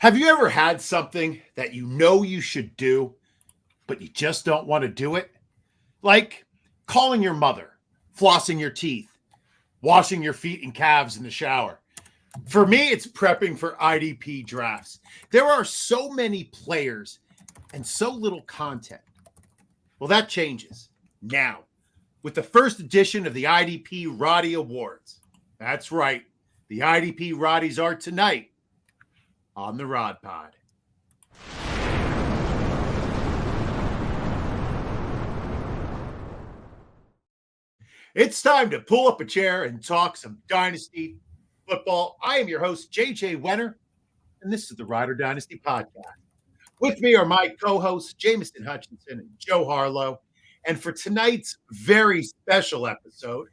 Have you ever had something that you know you should do, but you just don't want to do it? Like calling your mother, flossing your teeth, washing your feet and calves in the shower. For me, it's prepping for IDP drafts. There are so many players and so little content. Well, that changes now with the first edition of the IDP Roddy Awards. That's right. The IDP Roddies are tonight on the Rod Pod. It's time to pull up a chair and talk some Dynasty football. I am your host, JJ Wenner, and this is the Rider Dynasty Podcast. With me are my co-hosts, Jameson Hutchinson and Joe Harlow. And for tonight's very special episode,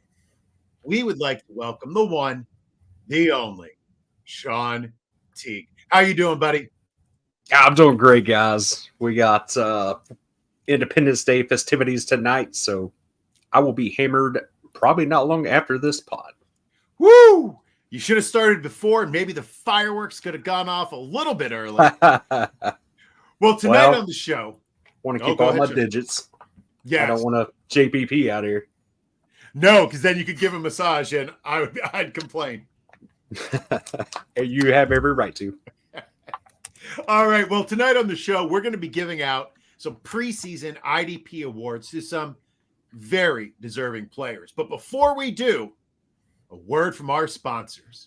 we would like to welcome the one, the only, Sean Teague. How you doing, buddy? I'm doing great, guys. We got Independence Day festivities tonight, so I will be hammered probably not long after this pod. Woo! You should have started before, and maybe the fireworks could have gone off a little bit early. Well, tonight on the show, want to keep all my digits. Yeah, I don't want to JPP out here. No, because then you could give a massage, and I'd complain. And you have every right to. All right. Well, tonight on the show, we're going to be giving out some preseason IDP awards to some very deserving players. But before we do, a word from our sponsors.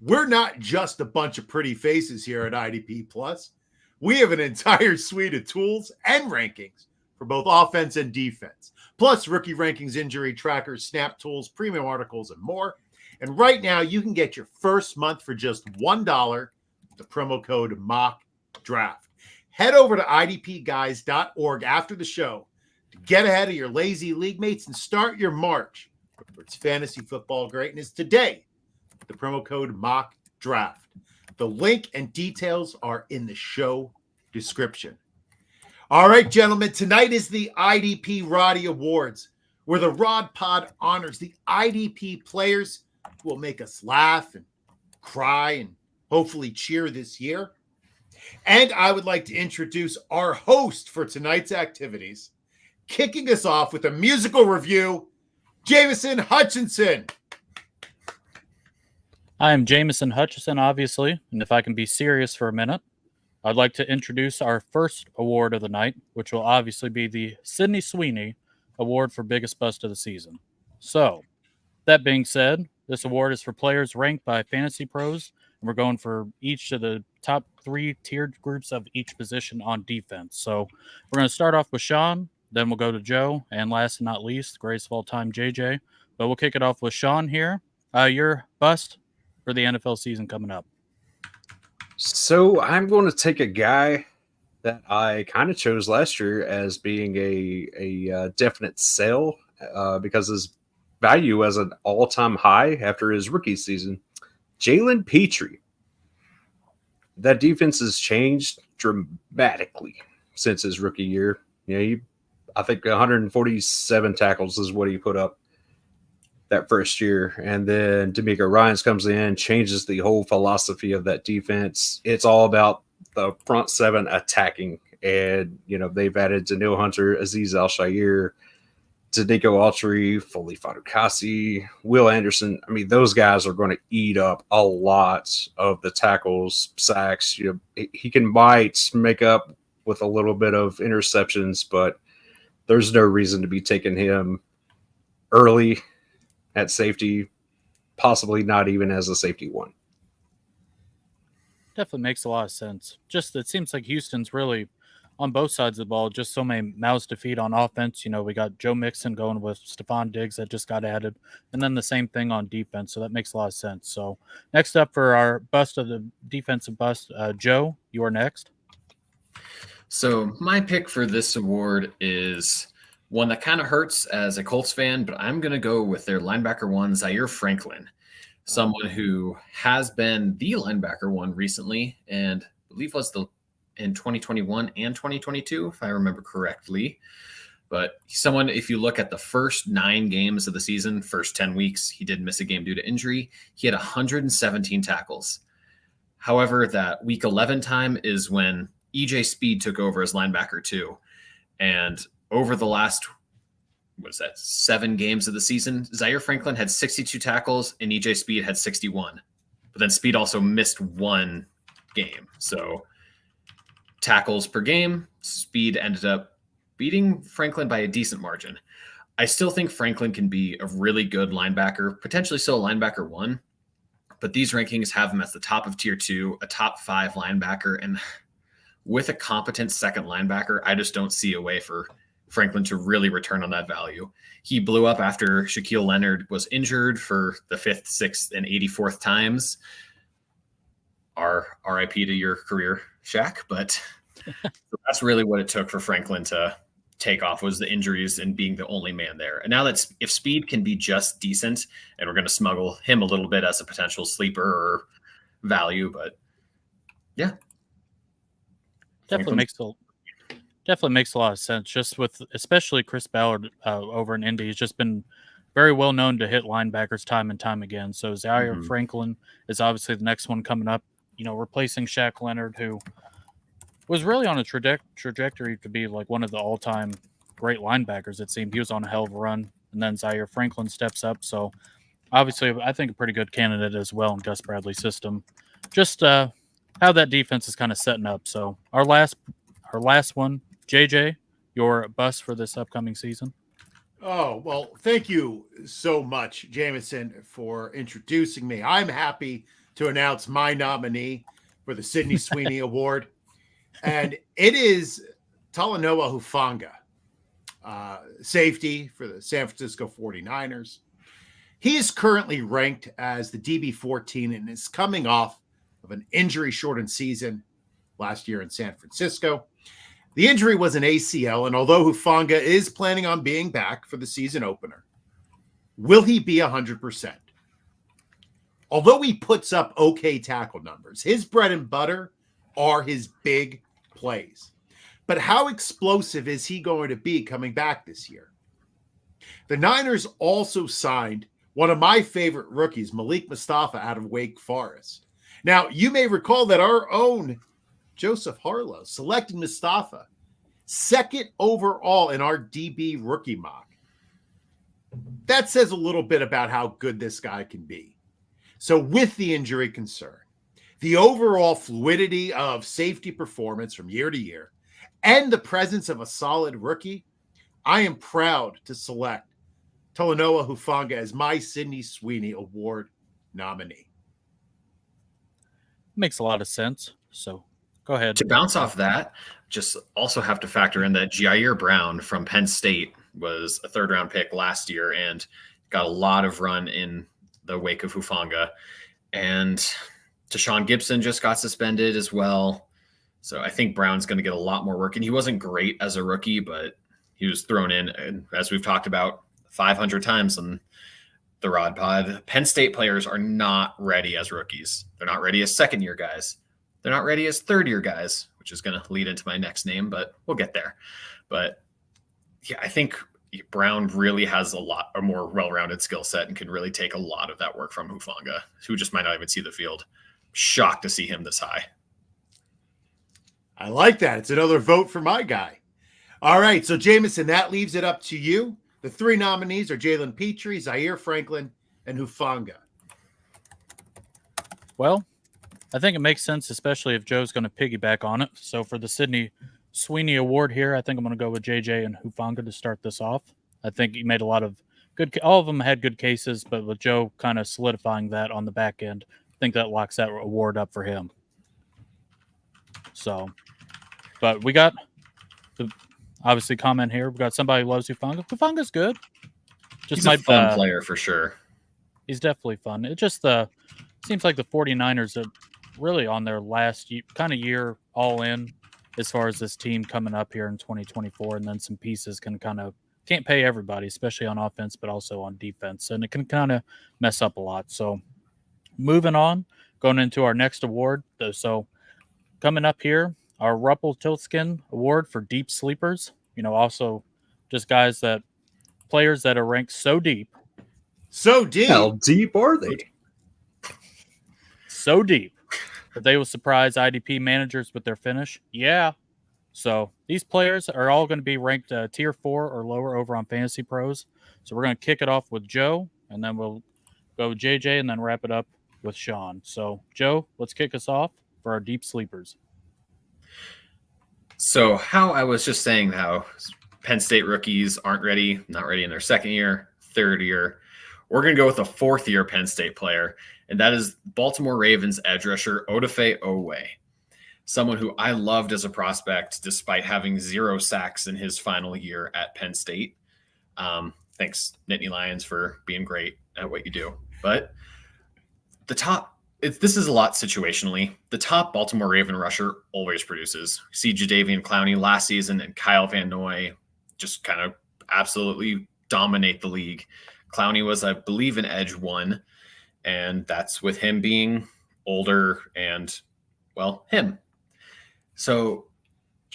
We're not just a bunch of pretty faces here at IDP Plus. We have an entire suite of tools and rankings for both offense and defense, plus rookie rankings, injury trackers, snap tools, premium articles, and more. And right now, you can get your first month for just $1 with the promo code MOCKDRAFT. Head over to idpguys.org after the show to get ahead of your lazy league mates and start your march towards fantasy football greatness today with the promo code MOCKDRAFT. The link and details are in the show description. All right, gentlemen, tonight is the IDP Roddy Awards, where the Rod Pod honors the IDP players who will make us laugh and cry and hopefully cheer this year. And I would like to introduce our host for tonight's activities, kicking us off with a musical review, Jameson Hutchinson. I am Jameson Hutchinson, obviously, and if I can be serious for a minute, I'd like to introduce our first award of the night, which will obviously be the Sweeney Award for Biggest Bust of the Season. So, that being said, this award is for players ranked by Fantasy Pros, and we're going for each of the top 3 tiered groups of each position on defense. So, we're going to start off with Sean, then we'll go to Joe, and last and not least, greatest of all time, JJ. But we'll kick it off with Sean here. Your bust for the NFL season coming up. So I'm going to take a guy that I kind of chose last year as being a definite sell because his value as an all-time high after his rookie season. Jalen Petrie. That defense has changed dramatically since his rookie year. I think 147 tackles is what he put up that first year. And then D'Amico Ryans comes in, changes the whole philosophy of that defense. It's all about the front 7 attacking. And, they've added Daniil Hunter, Azeez Al-Shaair, Tadeko Autry, Foley Fadukasi, Will Anderson. I mean, those guys are going to eat up a lot of the tackles, sacks. He might make up with a little bit of interceptions, but there's no reason to be taking him early at safety, possibly not even as a safety one. Definitely makes a lot of sense. Just it seems like Houston's really on both sides of the ball, just so many mouths to feed on offense. We got Joe Mixon going with Stephon Diggs that just got added, and then the same thing on defense. So that makes a lot of sense. So next up for our bust of the defensive bust, Joe, you are next. So my pick for this award is one that kind of hurts as a Colts fan, but I'm going to go with their linebacker one, Zaire Franklin, someone who has been the linebacker one recently, and I believe was in 2021 and 2022, if I remember correctly. But someone, if you look at the first 9 games of the season, first 10 weeks, he didn't miss a game due to injury. He had 117 tackles. However, that week 11 time is when EJ Speed took over as linebacker 2. And over the last, 7 games of the season, Zaire Franklin had 62 tackles and EJ Speed had 61. But then Speed also missed 1 game. So tackles per game, Speed ended up beating Franklin by a decent margin. I still think Franklin can be a really good linebacker, potentially still a linebacker 1, but these rankings have him at the top of tier 2, a top 5 linebacker. And with a competent second linebacker, I just don't see a way for Franklin to really return on that value. He blew up after Shaquille Leonard was injured for the 5th, 6th, and 84th times. RIP to your career, Shaq. But that's really what it took for Franklin to take off, was the injuries and being the only man there. And now that if Speed can be just decent, and we're going to smuggle him a little bit as a potential sleeper or value, but yeah. Definitely makes a lot of sense. Just with especially Chris Ballard over in Indy, he's just been very well known to hit linebackers time and time again. So Zaire Franklin is obviously the next one coming up. Replacing Shaq Leonard, who was really on a trajectory to be like one of the all-time great linebackers. It seemed he was on a hell of a run, and then Zaire Franklin steps up. So obviously, I think a pretty good candidate as well in Gus Bradley's system. Just how that defense is kind of setting up. So our last one, JJ, your bust for this upcoming season. Oh, well, thank you so much, Jameson, for introducing me. I'm happy to announce my nominee for the Sidney Sweeney Award. And it is Talanoa Hufanga, safety for the San Francisco 49ers. He is currently ranked as the DB 14 and is coming off of an injury-shortened season last year in San Francisco. The injury was an ACL, and although Hufanga is planning on being back for the season opener, will he be 100%? Although he puts up okay tackle numbers, his bread and butter are his big plays. But how explosive is he going to be coming back this year? The Niners also signed one of my favorite rookies, Malik Mustafa, out of Wake Forest. Now, you may recall that our own Joseph Harlow selected Mustafa 2nd overall in our DB rookie mock. That says a little bit about how good this guy can be. So with the injury concern, the overall fluidity of safety performance from year to year, and the presence of a solid rookie, I am proud to select Talanoa Hufanga as my Sidney Sweeney Award nominee. Makes a lot of sense. So go ahead. To bounce off that, just also have to factor in that Jair Brown from Penn State was a 3rd-round pick last year and got a lot of run in the wake of Hufanga. And Tashawn Gibson just got suspended as well. So I think Brown's going to get a lot more work. And he wasn't great as a rookie, but he was thrown in, and as we've talked about 500 times on the Rod Pod, Penn State players are not ready as rookies. They're not ready as second-year guys. They're not ready as third-year guys, which is going to lead into my next name, but we'll get there. But yeah, I think Brown really has a more well-rounded skill set and can really take a lot of that work from Hufanga, who just might not even see the field. Shocked to see him this high. I like that. It's another vote for my guy. All right, so Jameson, that leaves it up to you. The 3 nominees are Jalen Petrie, Zaire Franklin, and Hufanga. Well, I think it makes sense, especially if Joe's going to piggyback on it. So for the Sidney Sweeney Award here, I think I'm going to go with JJ and Hufanga to start this off. I think he made a lot of good – all of them had good cases, but with Joe kind of solidifying that on the back end, I think that locks that award up for him. So, but we got the obviously comment here. We got somebody who loves Hufanga. Hufanga's good. He's a fun player for sure. He's definitely fun. It just seems like the 49ers are really on their last kind of year all in as far as this team coming up here in 2024, and then some pieces can't pay everybody, especially on offense, but also on defense, and it can kind of mess up a lot. So moving on, going into our next award. So coming up here, our Rumpelstiltskin Award for deep sleepers. Also just players that are ranked so deep. So deep. How deep are they? So deep that they will surprise IDP managers with their finish? Yeah. So these players are all going to be ranked tier 4 or lower over on Fantasy Pros. So we're going to kick it off with Joe, and then we'll go JJ, and then wrap it up with Sean. So Joe, let's kick us off for our deep sleepers. So how I was just saying how Penn State rookies aren't ready, not ready in their second year, third year. We're going to go with a fourth-year Penn State player, and that is Baltimore Ravens edge rusher Odafe Owe. Someone who I loved as a prospect despite having 0 sacks in his final year at Penn State. Thanks, Nittany Lions, for being great at what you do. But this is a lot situationally. The top Baltimore Raven rusher always produces. See Jadeveon Clowney last season and Kyle Van Noy just kind of absolutely dominate the league. Clowney was, I believe, an edge 1, and that's with him being older and, well, him. So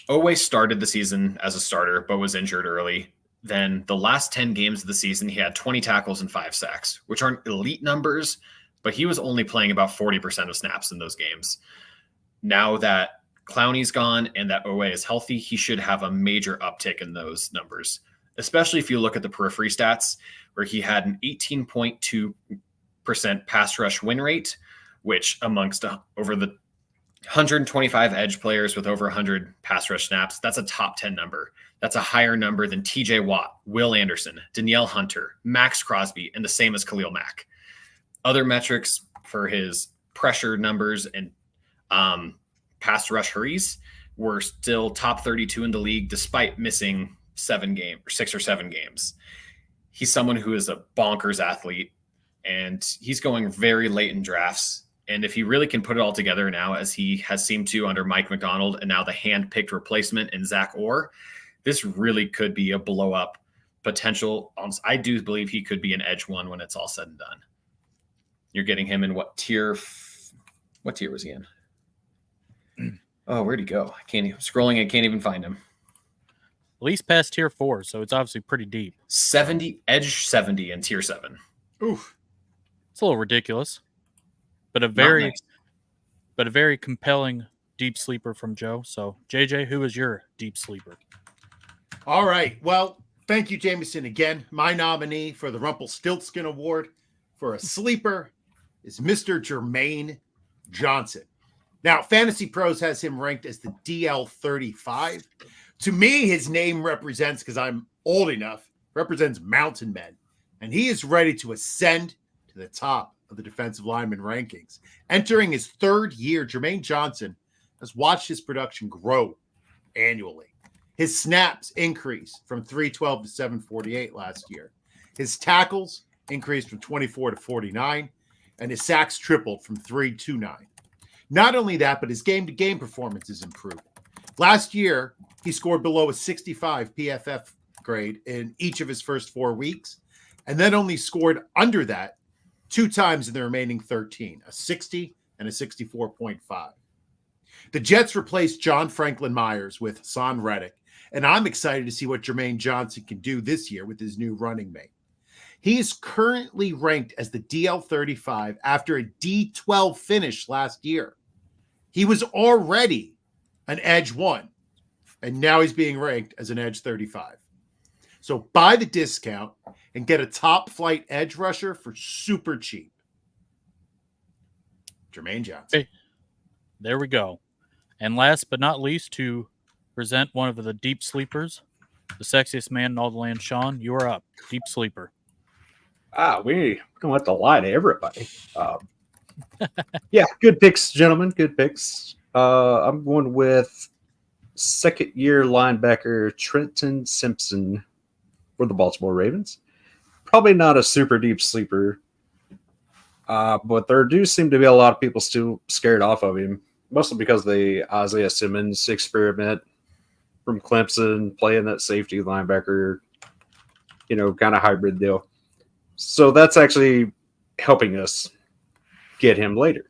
Owe started the season as a starter, but was injured early. Then the last 10 games of the season, he had 20 tackles and 5 sacks, which aren't elite numbers, but he was only playing about 40% of snaps in those games. Now that Clowney's gone and that Owe is healthy, he should have a major uptick in those numbers, especially if you look at the periphery stats, where he had an 18.2% pass rush win rate, which amongst over the 125 edge players with over 100 pass rush snaps, that's a top 10 number. That's a higher number than TJ Watt, Will Anderson, Danielle Hunter, Max Crosby, and the same as Khalil Mack. Other metrics for his pressure numbers and pass rush hurries were still top 32 in the league, despite missing 6 or 7 games. He's someone who is a bonkers athlete, and he's going very late in drafts. And if he really can put it all together now, as he has seemed to under Mike McDonald and now the hand-picked replacement in Zach Orr, this really could be a blow-up potential. I do believe he could be an edge 1 when it's all said and done. You're getting him in what tier? What tier was he in? Oh, where'd he go? Scrolling, I can't even find him. At least past tier 4, so it's obviously pretty deep. 70, edge 70 in tier 7. Oof. It's a little ridiculous, but a very compelling deep sleeper from Joe. So JJ, who is your deep sleeper? All right. Well, thank you, Jameson. Again, my nominee for the Rumpelstiltskin Award for a sleeper is Mr. Jermaine Johnson. Now, Fantasy Pros has him ranked as the DL35. To me, his name represents, because I'm old enough, represents mountain men. And he is ready to ascend to the top of the defensive lineman rankings. Entering his 3rd year, Jermaine Johnson has watched his production grow annually. His snaps increased from 312 to 748 last year. His tackles increased from 24 to 49, and his sacks tripled from 3 to 9. Not only that, but his game-to-game performance is improved. Last year, he scored below a 65 PFF grade in each of his first 4 weeks, and then only scored under that 2 times in the remaining 13, a 60 and a 64.5. The Jets replaced John Franklin Myers with Hassan Reddick, and I'm excited to see what Jermaine Johnson can do this year with his new running mate. He is currently ranked as the DL35 after a D12 finish last year. He was already an edge 1, and now he's being ranked as an edge 35. So buy the discount and get a top flight edge rusher for super cheap. Jermaine Johnson. Hey, there we go. And last but not least, to present one of the deep sleepers, the sexiest man in all the land, Sean, you are up. Deep sleeper. We don't have to lie to everybody. Yeah, good picks, gentlemen. Good picks. I'm going with 2nd-year linebacker Trenton Simpson for the Baltimore Ravens. Probably not a super deep sleeper, but there do seem to be a lot of people still scared off of him, mostly because of the Isaiah Simmons experiment from Clemson, playing that safety linebacker, kind of hybrid deal. So that's actually helping us get him later.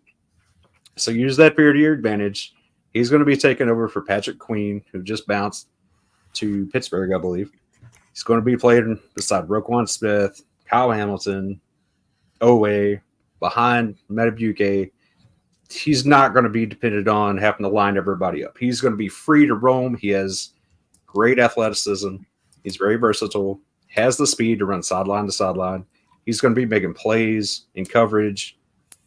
So use that period to your advantage. He's going to be taking over for Patrick Queen, who just bounced to Pittsburgh, I believe. He's going to be playing beside Roquan Smith, Kyle Hamilton, Owe, behind Metabuke, he's not going to be dependent on having to line everybody up. He's going to be free to roam. He has great athleticism. He's very versatile, has the speed to run sideline to sideline. He's going to be making plays in coverage,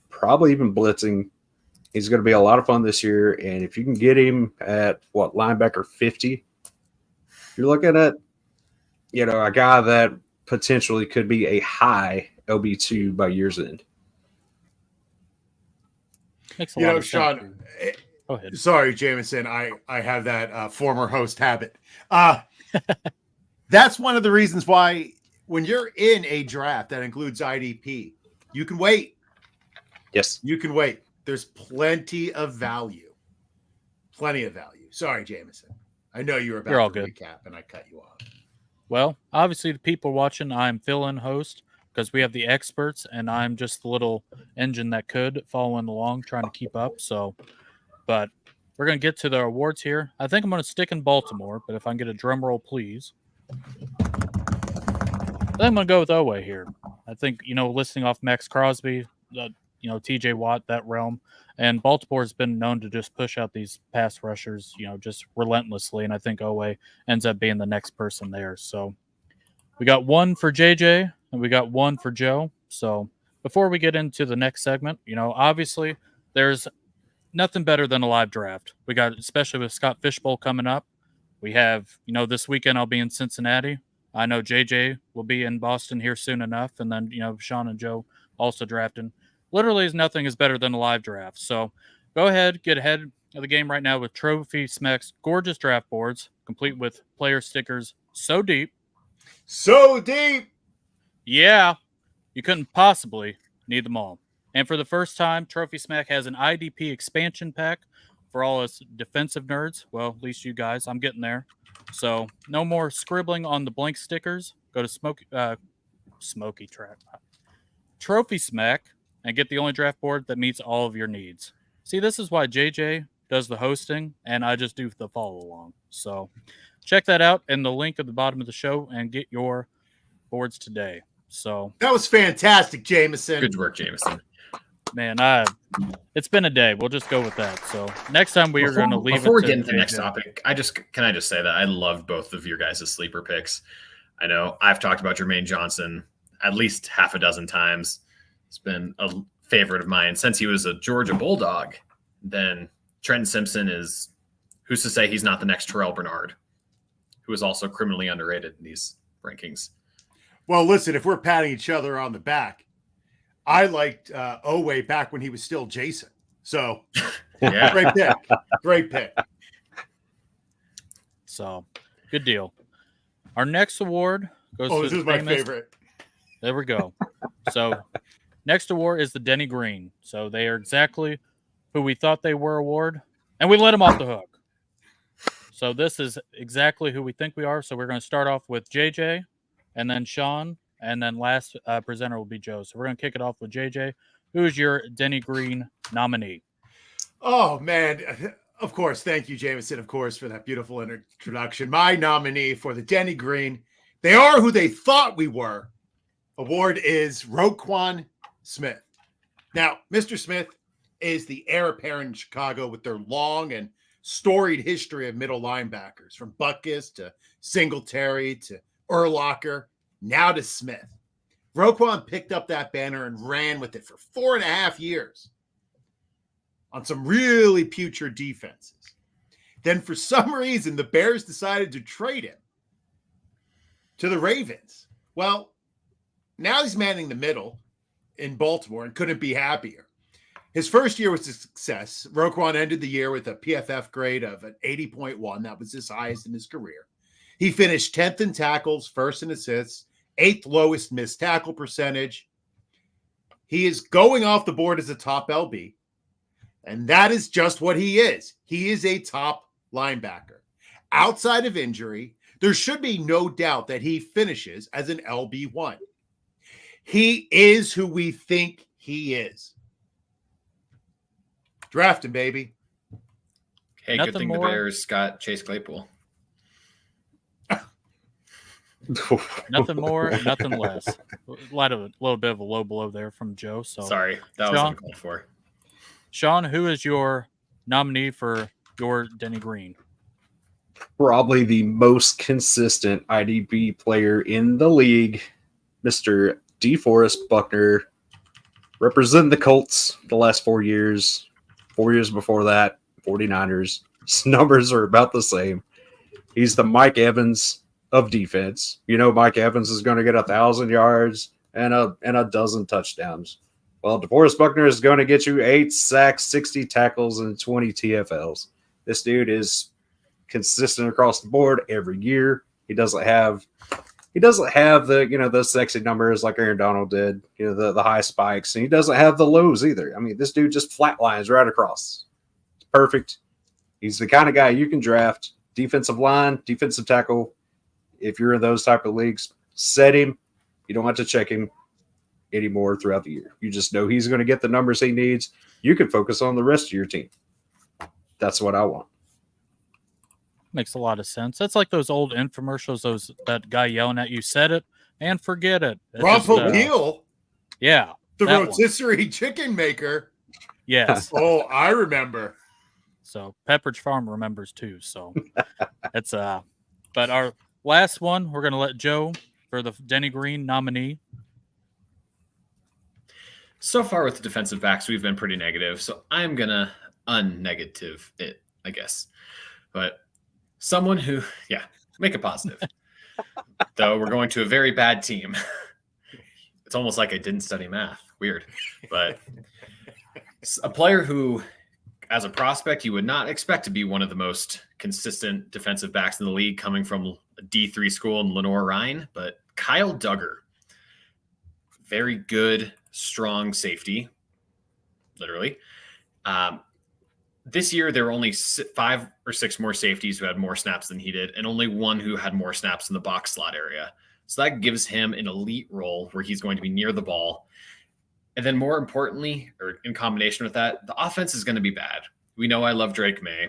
probably even blitzing. He's going to be a lot of fun this year. And if you can get him at linebacker 50, you're looking at, a guy that potentially could be a high LB2 by year's end. Makes a lot of Sean, sense. Go ahead. Sorry, Jameson. I have that former host habit. That's one of the reasons why when you're in a draft that includes IDP, you can wait. Yes. You can wait. There's plenty of value. Plenty of value. Sorry, Jameson. I know you were about to recap and I cut you off. Well, obviously the people watching, I'm fill-in host because we have the experts and I'm just the little engine that could following along trying to keep up. So, but we're going to get to the awards here. I think I'm going to stick in Baltimore, but if I can get a drum roll, please. I think I'm going to go with Owe here. I think, listing off Max Crosby, TJ Watt, that realm. And Baltimore has been known to just push out these pass rushers, just relentlessly. And I think Owe ends up being the next person there. So we got one for JJ and we got one for Joe. So before we get into the next segment, obviously there's nothing better than a live draft. We got, especially with Scott Fishbowl coming up. We have, this weekend I'll be in Cincinnati. I know JJ will be in Boston here soon enough. And then, Sean and Joe also drafting. Literally, nothing is better than a live draft. So go ahead, get ahead of the game right now with Trophy Smack's gorgeous draft boards, complete with player stickers so deep. So deep! Yeah, you couldn't possibly need them all. And for the first time, Trophy Smack has an IDP expansion pack for all us defensive nerds. Well, at least you guys. I'm getting there. So no more scribbling on the blank stickers. Go to Smoky Trap. Trophy Smack. And get the only draft board that meets all of your needs. See, this is why JJ does the hosting, and I just do the follow along. So check that out in the link at the bottom of the show and get your boards today. So that was fantastic, Jameson. Good work, Jameson. Man, it's been a day. We'll just go with that. So next time we are going to leave. Before we get into the next topic, can I just say that I loved both of your guys' sleeper picks. I know I've talked about Jermaine Johnson at least half a dozen times. It's been a favorite of mine since he was a Georgia Bulldog. Then Trenton Simpson is, who's to say he's not the next Terrell Bernard, who is also criminally underrated in these rankings. Well, listen, if we're patting each other on the back, I liked Owe back when he was still Jason. So yeah, great pick. Great pick. So good deal. Our next award goes to this is my favorite. There we go. So next award is the Denny Green. So they are exactly who we thought they were award, and we let them off the hook. So this is exactly who we think we are. So we're going to start off with JJ, and then Sean, and then last presenter will be Joe. So we're going to kick it off with JJ. Who is your Denny Green nominee? Oh, man. Of course. Thank you, Jameson, of course, for that beautiful introduction. My nominee for the Denny Green, they are who they thought we were, award is Roquan Smith. Now, Mr. Smith is the heir apparent in Chicago with their long and storied history of middle linebackers, from Butkus to Singletary to Urlacher, now to Smith. Roquan picked up that banner and ran with it for 4.5 years on some really putrid defenses. Then, for some reason, the Bears decided to trade him to the Ravens. Well, now he's manning the middle in Baltimore and couldn't be happier. His first year was a success. Roquan ended the year with a PFF grade of an 80.1. That was his highest in his career. He finished 10th in tackles, first in assists, 8th lowest missed tackle percentage. He is going off the board as a top LB, and that is just what he is. He is a top linebacker. Outside of injury, there should be no doubt that he finishes as an LB1. He is who we think he is. Draft him, baby. Hey, Nothing good thing more. the Bears got Chase Claypool. Nothing more, nothing less. A little bit of a low blow there from Joe. So Sorry, that was uncalled for. Sean, who is your nominee for your Denny Green? Probably the most consistent IDP player in the league, Mr. DeForest Buckner, representing the Colts the last 4 years. 4 years before that, 49ers. His numbers are about the same. He's the Mike Evans of defense. You know, Mike Evans is going to get 1,000 yards and a dozen touchdowns. Well, DeForest Buckner is going to get you 8 sacks, 60 tackles, and 20 TFLs. This dude is consistent across the board every year. He doesn't have the the sexy numbers like Aaron Donald did, the high spikes, and he doesn't have the lows either. I mean, this dude just flatlines right across. It's perfect. He's the kind of guy you can draft. Defensive line, defensive tackle. If you're in those type of leagues, set him. You don't have to check him anymore throughout the year. You just know he's going to get the numbers he needs. You can focus on the rest of your team. That's what I want. Makes a lot of sense. That's like those old infomercials, that guy yelling at you, set it and forget it. Bronco Peel? Yeah. The rotisserie chicken maker? Yes. Oh, I remember. So Pepperidge Farm remembers too. So it's but our last one, we're gonna let Joe for the Denny Green nominee. So far with the defensive backs, we've been pretty negative. So I'm gonna unnegative it, I guess. But someone who, make it positive. Though we're going to a very bad team. It's almost like I didn't study math. Weird. But a player who, as a prospect, you would not expect to be one of the most consistent defensive backs in the league, coming from a D3 school in Lenore Rhine, but Kyle Duggar. Very good, strong safety, literally. This year, there were only 5 or 6 more safeties who had more snaps than he did, and only one who had more snaps in the box slot area. So that gives him an elite role where he's going to be near the ball. And then more importantly, or in combination with that, the offense is going to be bad. We know I love Drake May.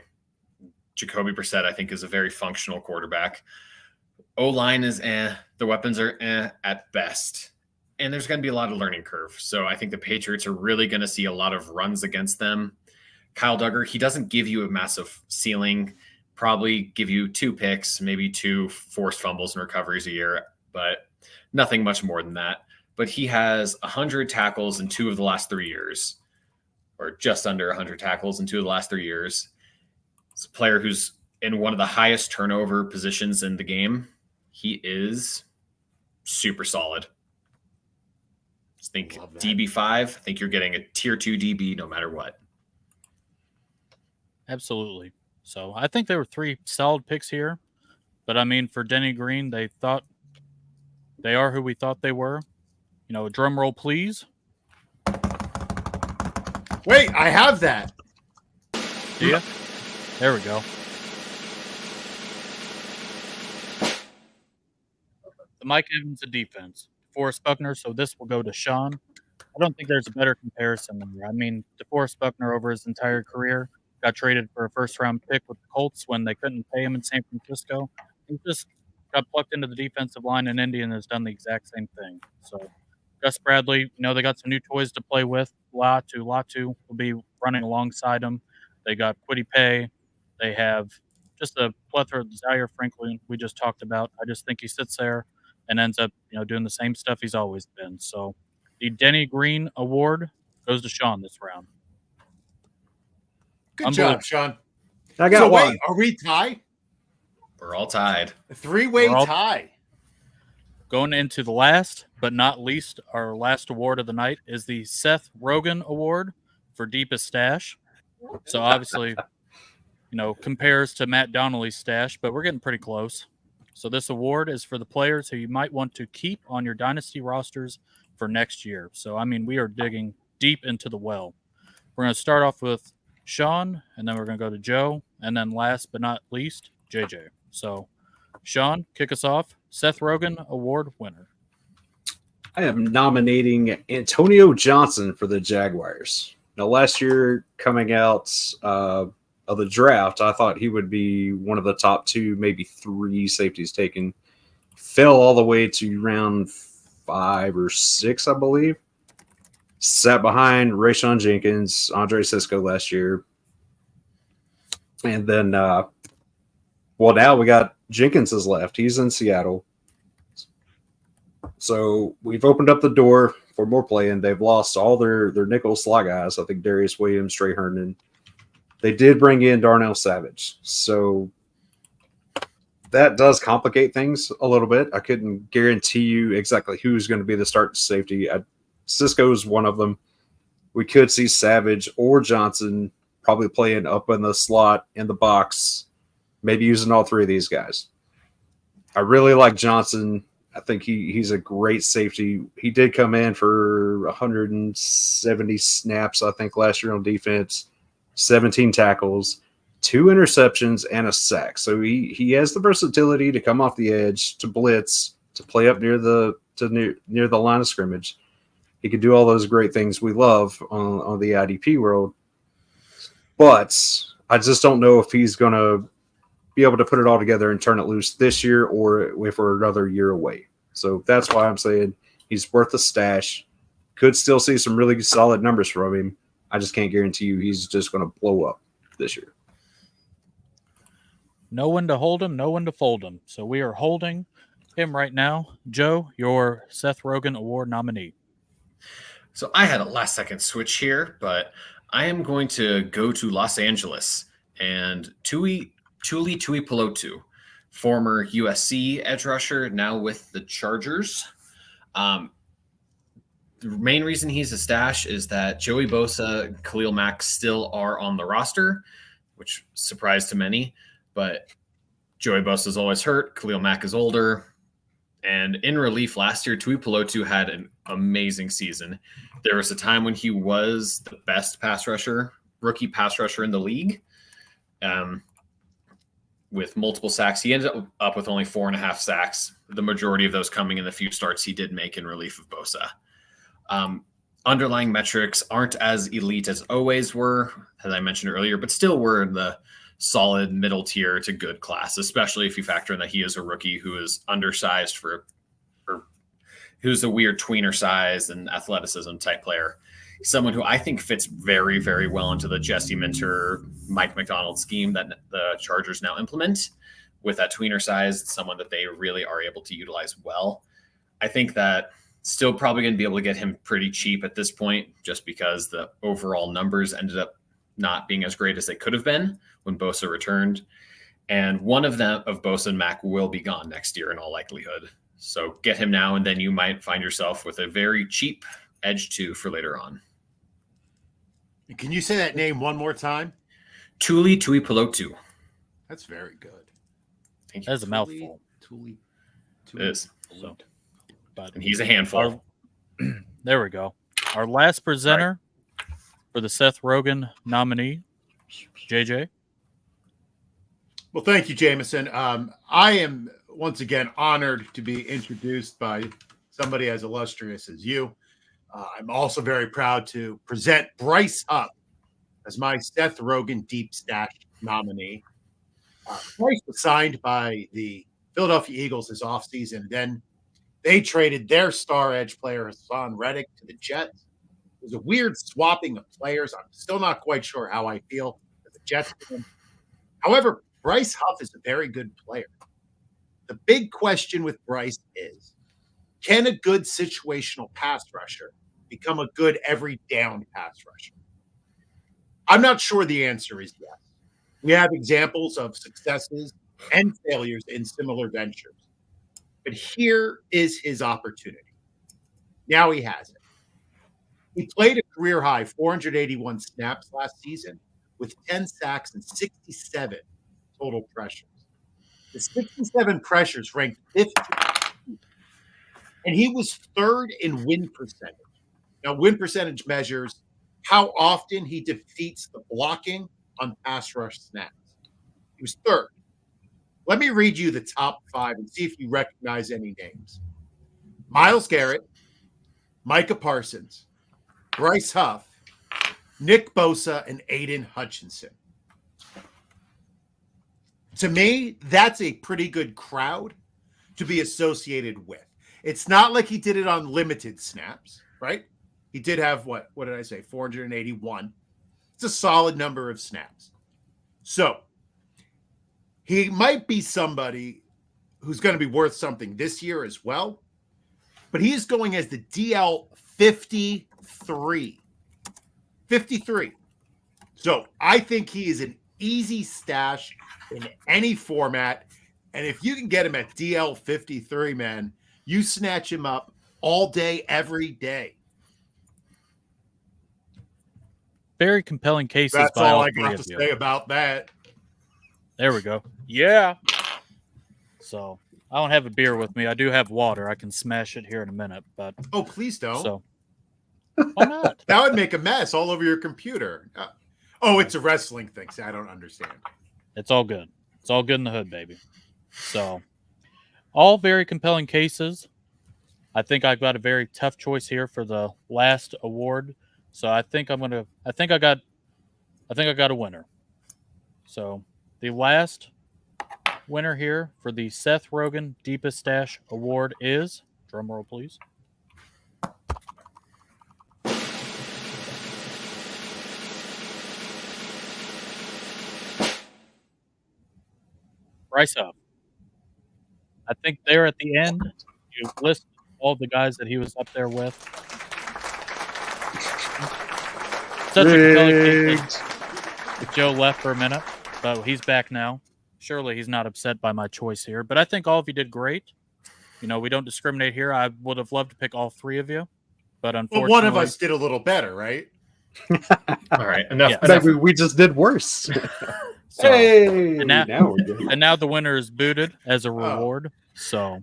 Jacoby Brissett, I think, is a very functional quarterback. O-line is The weapons are at best. And there's going to be a lot of learning curve. So I think the Patriots are really going to see a lot of runs against them. Kyle Duggar, he doesn't give you a massive ceiling, probably give you 2 picks, maybe 2 forced fumbles and recoveries a year, but nothing much more than that. But he has 100 tackles in 2 of the last 3 years, or just under 100 tackles in 2 of the last 3 years. It's a player who's in one of the highest turnover positions in the game. He is super solid. I think DB5, I think you're getting a tier 2 DB no matter what. Absolutely. So I think there were 3 solid picks here. But I mean, for Denny Green, they thought they are who we thought they were. You know, drum roll, please. Wait, I have that. Do you? There we go. The Mike Evans of defense. DeForest Buckner, so this will go to Sean. I don't think there's a better comparison there. I mean, DeForest Buckner over his entire career got traded for a first-round pick with the Colts when they couldn't pay him in San Francisco. He just got plucked into the defensive line in Indy and has done the exact same thing. So Gus Bradley, you know, they got some new toys to play with. Latu will be running alongside him. They got Kwity Paye. They have just a plethora of Zaire Franklin we just talked about. I just think he sits there and ends up, you know, doing the same stuff he's always been. So the Denny Green Award goes to Sean this round. Good job, Sean. I got one. Wait, are we tied? We're all tied. A 3-way tie. Going into the last, but not least, our last award of the night is the Seth Rogan Award for Deepest Stash. So obviously, you know, compares to Matt Donnelly's stash, but we're getting pretty close. So this award is for the players who you might want to keep on your dynasty rosters for next year. So, I mean, we are digging deep into the well. We're going to start off with Sean, and then we're going to go to Joe, and then last but not least, JJ. So, Sean, kick us off. Seth Rogan Award winner. I am nominating Antonio Johnson for the Jaguars. Now, last year coming out of the draft, I thought he would be one of the top 2, maybe 3 safeties taken. Fell all the way to round 5 or 6, I believe. Sat behind Rayshon Jenkins, Andre Cisco last year. And then, now we got Jenkins has left. He's in Seattle. So we've opened up the door for more playing. They've lost all their nickel slot guys. I think Darius Williams, Trey Herndon. They did bring in Darnell Savage. So that does complicate things a little bit. I couldn't guarantee you exactly who's going to be the starting safety. Cisco's one of them. We could see Savage or Johnson probably playing up in the slot in the box, maybe using all three of these guys. I really like Johnson. I think he's a great safety. He did come in for 170 snaps, I think, last year on defense, 17 tackles, 2 interceptions, and a sack. So he has the versatility to come off the edge, to blitz, to play up near the line of scrimmage. He could do all those great things we love on the IDP world. But I just don't know if he's going to be able to put it all together and turn it loose this year or if we're another year away. So that's why I'm saying he's worth a stash. Could still see some really solid numbers from him. I just can't guarantee you he's just going to blow up this year. No one to hold him, no one to fold him. So we are holding him right now. Joe, your Seth Rogan Award nominee. So I had a last-second switch here, but I am going to go to Los Angeles and Tuli Tuipulotu, former USC edge rusher, now with the Chargers. The main reason he's a stash is that Joey Bosa and Khalil Mack still are on the roster, which surprised to many. But Joey Bosa is always hurt. Khalil Mack is older. And in relief last year, Tuipulotu had an amazing season. There was a time when he was the best rookie pass rusher in the league. With multiple sacks. He ended up with only 4.5 sacks, the majority of those coming in the few starts he did make in relief of Bosa. Underlying metrics aren't as elite as always were, as I mentioned earlier, but still were in the solid middle tier to good class, especially if you factor in that he is a rookie who is undersized or who's a weird tweener size and athleticism type player. Someone who I think fits very, very well into the Jesse Minter, Mike McDonald scheme that the Chargers now implement with that tweener size, someone that they really are able to utilize well. I think that still probably going to be able to get him pretty cheap at this point, just because the overall numbers ended up not being as great as they could have been when Bosa returned. And one of Bosa and Mack will be gone next year in all likelihood. So get him now, and then you might find yourself with a very cheap edge 2 for later on. Can you say that name one more time? Tuli Tuipulotu. That's very good. Thank you. That is a mouthful. Tuli. It is. So, but And he's a handful. There we go. Our last presenter for the Seth Rogan nominee, JJ. Well, thank you, Jameson. I am once again honored to be introduced by somebody as illustrious as you. I'm also very proud to present Bryce Huff as my Seth Rogan Deep Stash nominee. Bryce was signed by the Philadelphia Eagles this offseason. Then they traded their star edge player, Hassan Reddick, to the Jets. It was a weird swapping of players. I'm still not quite sure how I feel as a Jets fan. However, Bryce Huff is a very good player. The big question with Bryce is, can a good situational pass rusher become a good every down pass rusher? I'm not sure the answer is yes. We have examples of successes and failures in similar ventures. But here is his opportunity. Now he has it. He played a career high 481 snaps last season with 10 sacks and 67 total pressures. The 67 pressures ranked 15th. And he was third in win percentage. Now, win percentage measures how often he defeats the blocking on pass rush snaps. He was third. Let me read you the top 5 and see if you recognize any names. Myles Garrett, Micah Parsons, Bryce Huff, Nick Bosa, and Aiden Hutchinson. To me, that's a pretty good crowd to be associated with. It's not like he did it on limited snaps, right? He did have what did I say? 481. It's a solid number of snaps. So he might be somebody who's going to be worth something this year as well. But he is going as the DL 53. 53. So I think he is an easy stash in any format. And if you can get him at DL 53, man, you snatch him up all day, every day. Very compelling cases. That's by all all I three got of to you. say about that. There we go. Yeah. So I don't have a beer with me. I do have water. I can smash it here in a minute, but Oh, please don't. so why not? That would make a mess all over your computer. Oh, it's a wrestling thing. See, I don't understand. It's all good. It's all good in the hood, baby. So all very compelling cases. I think I've got a very tough choice here for the last award. So I think I got a winner. So the last winner here for the Seth Rogan Deepest Stash Award is, drum roll please, Bryce Up. I think there at the end, you list all the guys that he was up there with. Such a compelling case. Joe left for a minute, but he's back now. Surely he's not upset by my choice here, but I think all of you did great. You know, we don't discriminate here. I would have loved to pick all three of you, but unfortunately, Well, one of us did a little better, right? All right, enough. Yeah. enough. Maybe we just did worse. So, Hey, and now- now we're good. and now the winner is booted as a reward. So,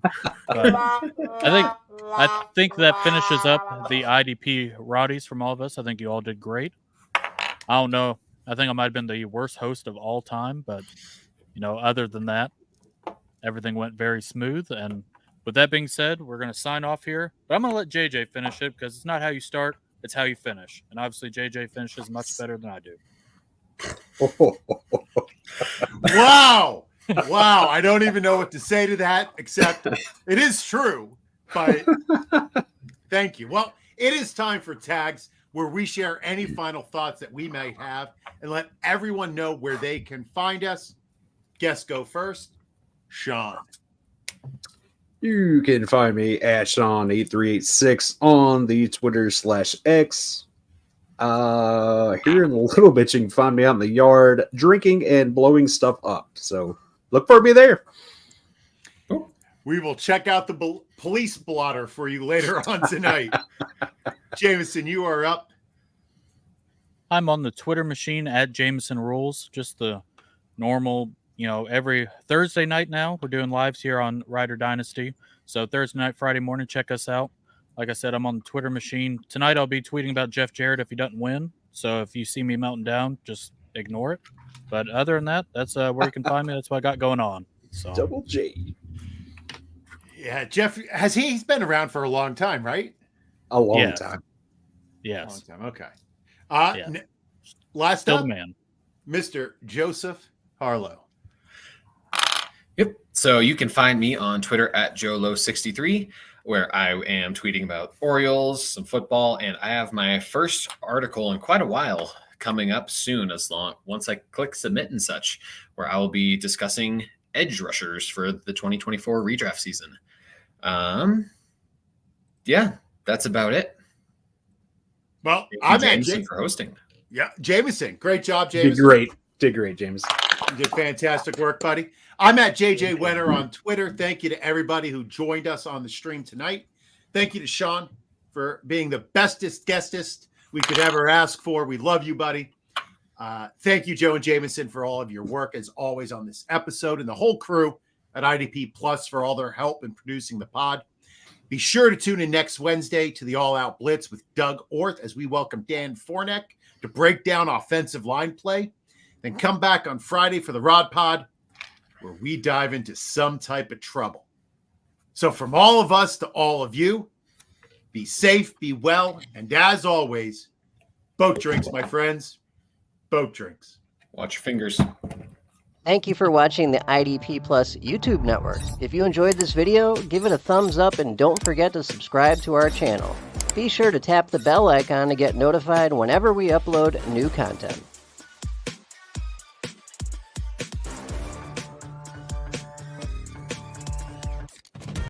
but I think that finishes up the IDP Roddies from all of us. I think you all did great. I don't know. I think I might have been the worst host of all time, but you know, other than that, everything went very smooth. And with that being said, we're going to sign off here. But I'm going to let JJ finish it because it's not how you start, it's how you finish. And obviously, JJ finishes much better than I do. Wow. Wow. I don't even know what to say to that, except it is true. But thank you. Well, it is time for tags where we share any final thoughts that we may have and let everyone know where they can find us. Guests go first. Sean. You can find me at Sean8386 on the Twitter/X. Here in a little bit, you can find me out in the yard drinking and blowing stuff up. So look for me there. We will check out the police blotter for you later on tonight. Jameson, you are up. I'm on the Twitter machine at Jameson Rules, just the normal, you know, every Thursday night now. We're doing lives here on Rider Dynasty. So Thursday night, Friday morning, check us out. Like I said, I'm on the Twitter machine. Tonight I'll be tweeting about Jeff Jarrett if he doesn't win. So if you see me melting down, just ignore it. But other than that, that's where you can find me. That's what I got going on. So Double J. Yeah, Jeff, he's been around for a long time, right? A long Yes. time. yes, Long time. Okay. Yeah. Last still up, the man. Mr. Joseph Harlow. Yep. So you can find me on Twitter at JoeLo63, where I am tweeting about Orioles, some football, and I have my first article in quite a while coming up soon, once I click submit and such, where I will be discussing edge rushers for the 2024 redraft season. Yeah, that's about it. Well, Thank you, I'm at Jameson for hosting. Yeah, Jameson. Great job, Did Jameson. great. Did great, James. You did fantastic work, buddy. I'm at JJ Wenner on Twitter. Thank you to everybody who joined us on the stream tonight. Thank you to Sean for being the bestest guestest we could ever ask for. We love you, buddy. Thank you, Joe and Jameson, for all of your work as always on this episode, and the whole crew at IDP Plus for all their help in producing the pod. Be sure to tune in next Wednesday to the All Out Blitz with Doug Orth as we welcome Dan Fornek to break down offensive line play. Then come back on Friday for the Rod Pod, where we dive into some type of trouble. So from all of us to all of you, be safe, be well, and as always, boat drinks, my friends. Boat drinks. Watch your fingers. Thank you for watching the IDP Plus YouTube network. If you enjoyed this video, give it a thumbs up and don't forget to subscribe to our channel. Be sure to tap the bell icon to get notified whenever we upload new content.